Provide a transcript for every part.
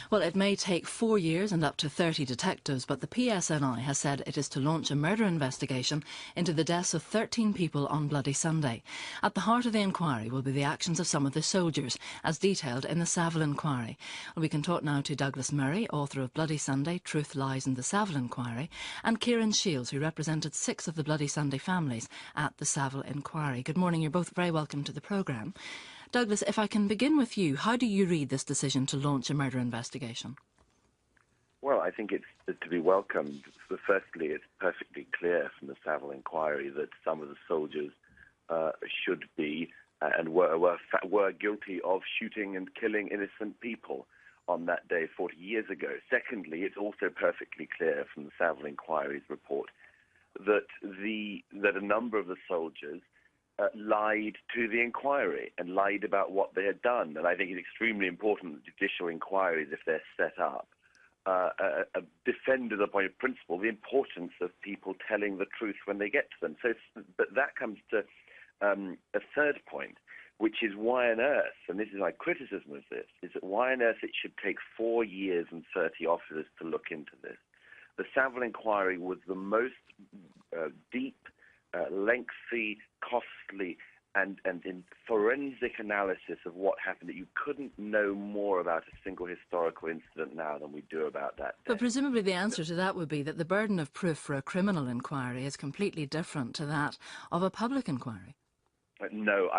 Well, it may take 4 years and up to 30 detectives, but the PSNI has said it is to launch a murder investigation into the deaths of 13 people on Bloody Sunday. At the heart of the inquiry will be the actions of some of the soldiers, as detailed in the Savile inquiry. Well, we can talk now to Douglas Murray, author of Bloody Sunday, Truth Lies in the Savile inquiry, and Kieran Shields, who represented 6 of the Bloody Sunday families at the Savile inquiry. Good morning, you're both very welcome to the programme. Douglas, if I can begin with you, how do you read this decision to launch a murder investigation? Well, I think it's to be welcomed. Firstly, it's perfectly clear from the Savile inquiry that some of the soldiers should be and were guilty of shooting and killing innocent people on that day 40 years ago. Secondly, it's also perfectly clear from the Savile inquiry's report that a number of the soldiers lied to the inquiry and lied about what they had done. And I think it's extremely important that judicial inquiries, if they're set up, defend as a point of principle the importance of people telling the truth when they get to them. But that comes to a third point, which is why on earth, and this is my criticism of this, is that why on earth it should take 4 years and 30 officers to look into this. The Savile inquiry was the most deep, lengthy, costly, and in forensic analysis of what happened, that you couldn't know more about a single historical incident now than we do about that day. But presumably the answer to that would be that the burden of proof for a criminal inquiry is completely different to that of a public inquiry. No,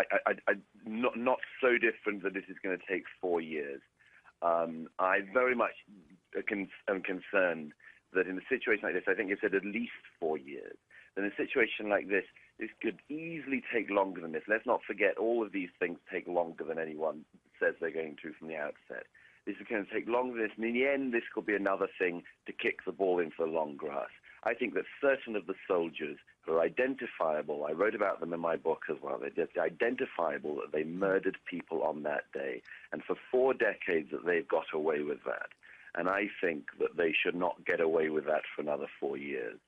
not so different that this is going to take 4 years. I very much am concerned that in a situation like this, I think it's at least 4 years. In a situation like this, this could easily take longer than this. Let's not forget, all of these things take longer than anyone says they're going to from the outset. This is going to take longer than this, and in the end, this could be another thing to kick the ball into the long grass. I think that certain of the soldiers who are identifiable, I wrote about them in my book as well, they're just identifiable that they murdered people on that day, and for 4 decades that they've got away with that. And I think that they should not get away with that for another 4 years.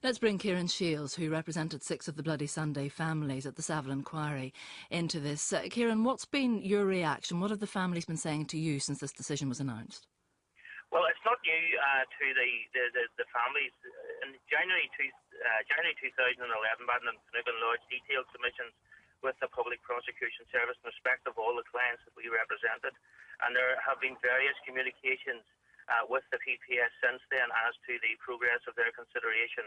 Let's bring Kieran Shields, who represented 6 of the Bloody Sunday families at the Savile inquiry, into this. Kieran, what's been your reaction? What have the families been saying to you since this decision was announced? Well, it's not new to the families. In January 2011, Badden and Finucane lodged detailed submissions with the Public Prosecution Service in respect of all the clients that we represented, and there have been various communications with the PPS since then as to the progress of their consideration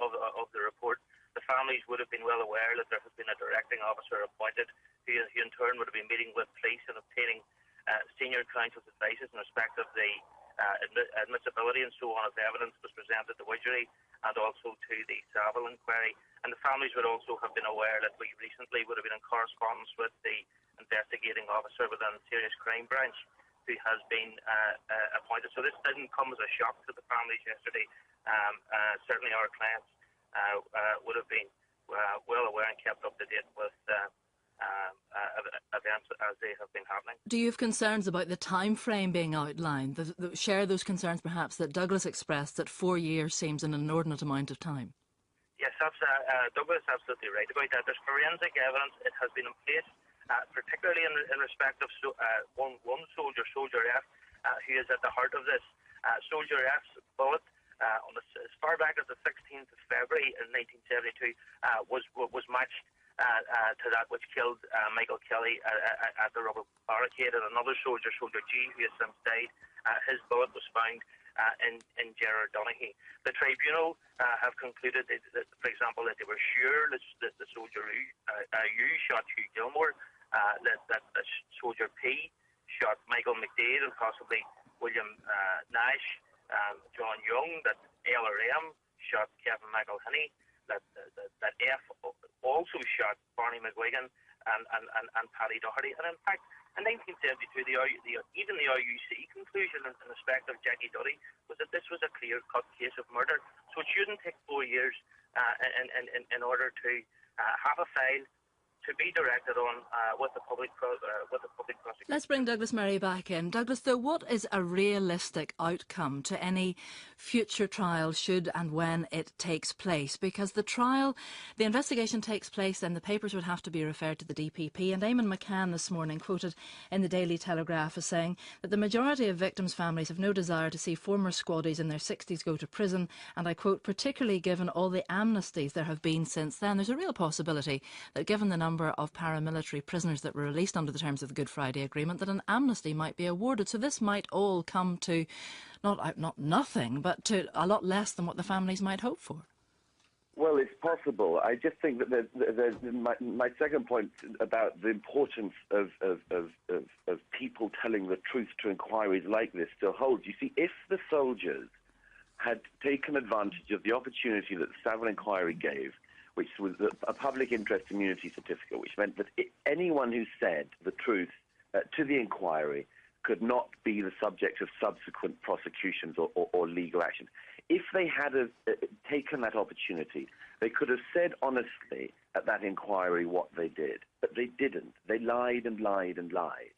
of the report. The families would have been well aware that there has been a directing officer appointed who in turn would have been meeting with police and obtaining senior counsel's advices in respect of the admissibility and so on of evidence was presented to Widgery and also to the Savile inquiry. And the families would also have been aware that we recently would have been in correspondence with the investigating officer within the Serious Crime Branch, who has been appointed. So this didn't come as a shock to the families yesterday. Certainly our clients would have been well aware and kept up to date with events as they have been happening. Do you have concerns about the time frame being outlined? Share those concerns perhaps that Douglas expressed, that 4 years seems an inordinate amount of time? Yes, Douglas is absolutely right about that. There's forensic evidence. It has been in place. Particularly in respect of one soldier, Soldier F, who is at the heart of this. Soldier F's bullet, as far back as the 16th of February in 1972, was matched to that which killed Michael Kelly at the rubble barricade. And another soldier, Soldier G, who has since died, his bullet was found in Gerard Donaghy. The tribunal have concluded, that, for example, that they were sure that the soldier U shot Hugh Gilmore, that Soldier P shot Michael McDade and possibly William Nash, John Young, that LRM shot Kevin McElhinney, that F also shot Barney McGuigan and Paddy Doherty. And in fact, in 1972, even the RUC conclusion in respect of Jackie Duddy was that this was a clear-cut case of murder. So it shouldn't take 4 years in order to have a file, to be directed on with the public prosecution. Let's bring Douglas Murray back in. Douglas, though, what is a realistic outcome to any future trial should and when it takes place? Because the investigation takes place, then the papers would have to be referred to the DPP. And Eamon McCann this morning quoted in the Daily Telegraph as saying that the majority of victims' families have no desire to see former squaddies in their 60s go to prison. And I quote, particularly given all the amnesties there have been since then, there's a real possibility that given the number of paramilitary prisoners that were released under the terms of the Good Friday Agreement, that an amnesty might be awarded. So this might all come to not nothing, but to a lot less than what the families might hope for. Well, it's possible. I just think that my second point about the importance of people telling the truth to inquiries like this still holds. You see, if the soldiers had taken advantage of the opportunity that the Savile inquiry gave, which was a public interest immunity certificate, which meant that anyone who said the truth to the inquiry could not be the subject of subsequent prosecutions or legal action. If they had taken that opportunity, they could have said honestly at that inquiry what they did, but they didn't. They lied and lied and lied.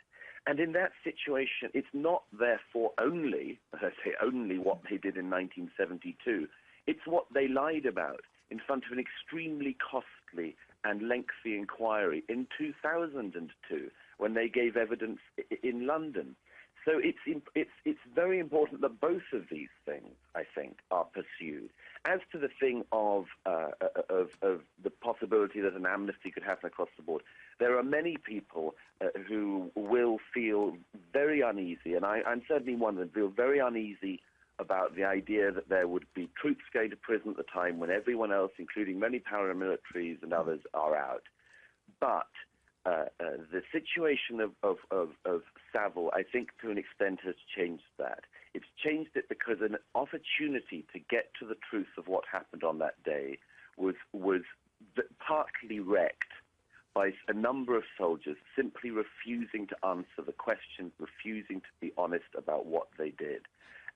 And in that situation, it's not therefore only, as I say, only what they did in 1972. It's what they lied about in front of an extremely costly and lengthy inquiry in 2002 when they gave evidence in London. So it's very important that both of these things, I think, are pursued. As to the thing of the possibility that an amnesty could happen across the board, there are many people who will feel very uneasy, and I'm certainly one of them, feel very uneasy about the idea that there would be troops going to prison at the time when everyone else, including many paramilitaries and others, are out. But the situation of Savile, I think, to an extent has changed that. It's changed it because an opportunity to get to the truth of what happened on that day was partly wrecked by a number of soldiers simply refusing to answer the questions, refusing to be honest about what they did.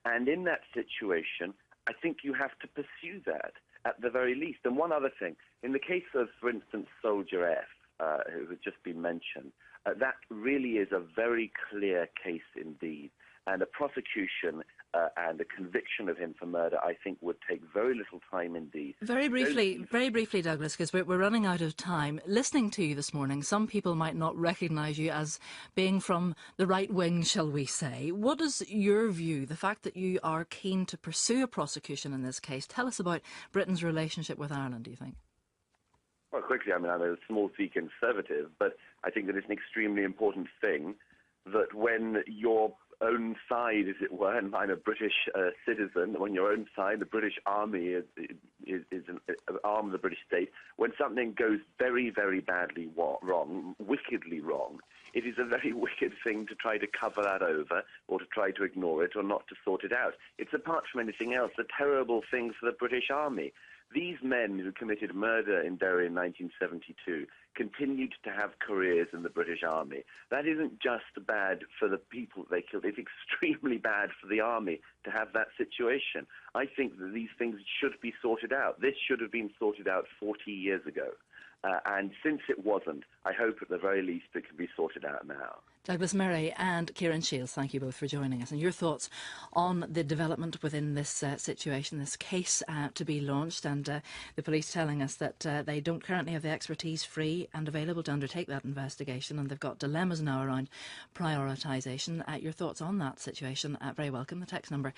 And in that situation, I think you have to pursue that at the very least. And one other thing, in the case of, for instance, Soldier F, who has just been mentioned, that really is a very clear case indeed. And a prosecution and a conviction of him for murder, I think, would take very little time indeed. Very briefly, Douglas, because we're running out of time. Listening to you this morning, some people might not recognise you as being from the right wing, shall we say. What is your view, the fact that you are keen to pursue a prosecution in this case? Tell us about Britain's relationship with Ireland, do you think? Well, quickly, I mean, I'm a small C conservative, but I think that it's an extremely important thing that when your own side, as it were, and I'm a British citizen, on your own side, the British Army is an arm of the British state, when something goes very, very badly wrong, wickedly wrong, it is a very wicked thing to try to cover that over or to try to ignore it or not to sort it out. It's, apart from anything else, a terrible thing for the British Army. These men who committed murder in Derry in 1972 continued to have careers in the British Army. That isn't just bad for the people they killed. It's extremely bad for the Army to have that situation. I think that these things should be sorted out. This should have been sorted out 40 years ago. And since it wasn't, I hope at the very least it can be sorted out now. Douglas Murray and Kieran Shields, thank you both for joining us. And your thoughts on the development within this situation, this case to be launched, and the police telling us that they don't currently have the expertise free and available to undertake that investigation, and they've got dilemmas now around prioritisation. Your thoughts on that situation, very welcome. The text number